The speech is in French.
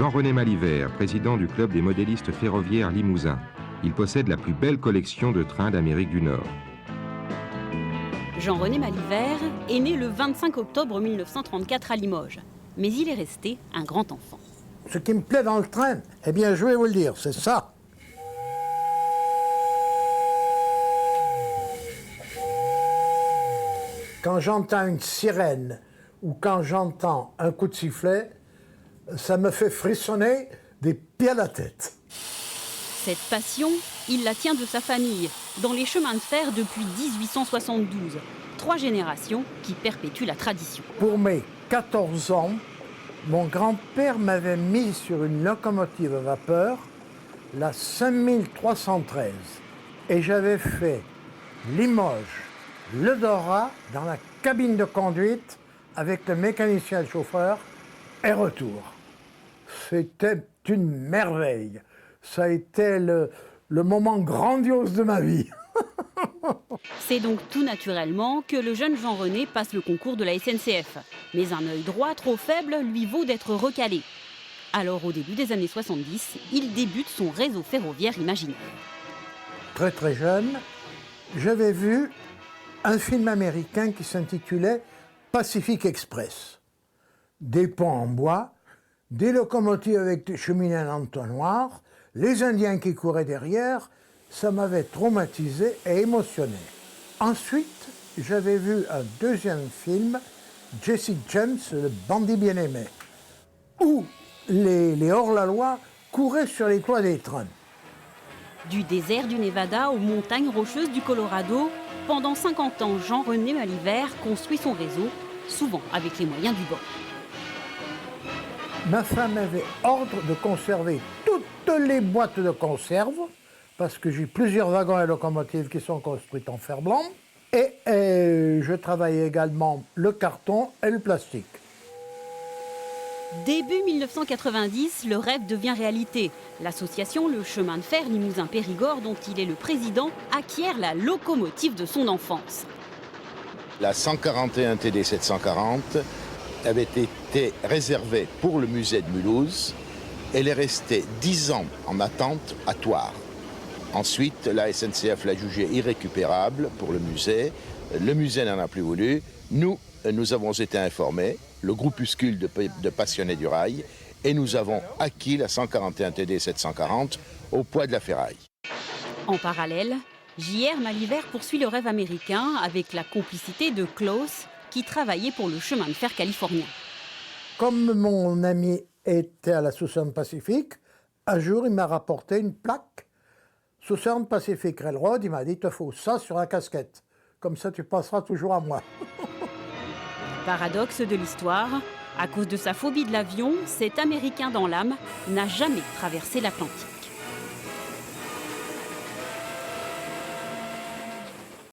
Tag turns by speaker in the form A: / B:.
A: Jean-René Malivert, président du club des modélistes ferroviaires Limousin. Il possède la plus belle collection de trains d'Amérique du Nord.
B: Jean-René Malivert est né le 25 octobre 1934 à Limoges, mais il est resté un grand enfant.
C: Ce qui me plaît dans le train, eh bien je vais vous le dire, c'est ça. Quand j'entends une sirène ou quand j'entends un coup de sifflet, ça me fait frissonner des pieds à la tête.
B: Cette passion, il la tient de sa famille, dans les chemins de fer depuis 1872. 3 générations qui perpétuent la tradition.
C: Pour mes 14 ans, mon grand-père m'avait mis sur une locomotive à vapeur, la 5313. Et j'avais fait Limoges, Le Dorat, dans la cabine de conduite, avec le mécanicien et le chauffeur, et retour. C'était une merveille. Ça a été le moment grandiose de ma vie.
B: C'est donc tout naturellement que le jeune Jean-René passe le concours de la SNCF. Mais un œil droit trop faible lui vaut d'être recalé. Alors au début des années 70, il débute son réseau ferroviaire imaginaire.
C: Très très jeune, j'avais vu un film américain qui s'intitulait Pacific Express. Des ponts en bois, des locomotives avec des cheminées en entonnoir, les Indiens qui couraient derrière, ça m'avait traumatisé et émotionné. Ensuite, j'avais vu un deuxième film, Jesse James, le bandit bien-aimé, où les hors-la-loi couraient sur les toits des trains.
B: Du désert du Nevada aux montagnes rocheuses du Colorado, pendant 50 ans, Jean-René Malivert construit son réseau, souvent avec les moyens du bord.
C: Ma femme avait ordre de conserver toutes les boîtes de conserve, parce que j'ai plusieurs wagons et locomotives qui sont construites en fer blanc, et je travaille également le carton et le plastique.
B: Début 1990, le rêve devient réalité. L'association Le Chemin de Fer Limousin-Périgord, dont il est le président, acquiert la locomotive de son enfance.
D: La 141 TD 740 avait été réservée pour le musée de Mulhouse. Elle est restée 10 ans en attente à Thouars. Ensuite, la SNCF l'a jugée irrécupérable pour le musée. Le musée n'en a plus voulu. Nous avons été informés, le groupuscule de passionnés du rail, et nous avons acquis la 141 TD 740 au poids de la ferraille.
B: En parallèle, J.R. Malivert poursuit le rêve américain avec la complicité de Klaus, qui travaillait pour le chemin de fer californien.
C: Comme mon ami était à la Southern Pacific, un jour il m'a rapporté une plaque Southern Pacific Railroad. Il m'a dit, il te faut ça sur la casquette. Comme ça, tu passeras toujours à moi.
B: Paradoxe de l'histoire, à cause de sa phobie de l'avion, cet Américain dans l'âme n'a jamais traversé l'Atlantique.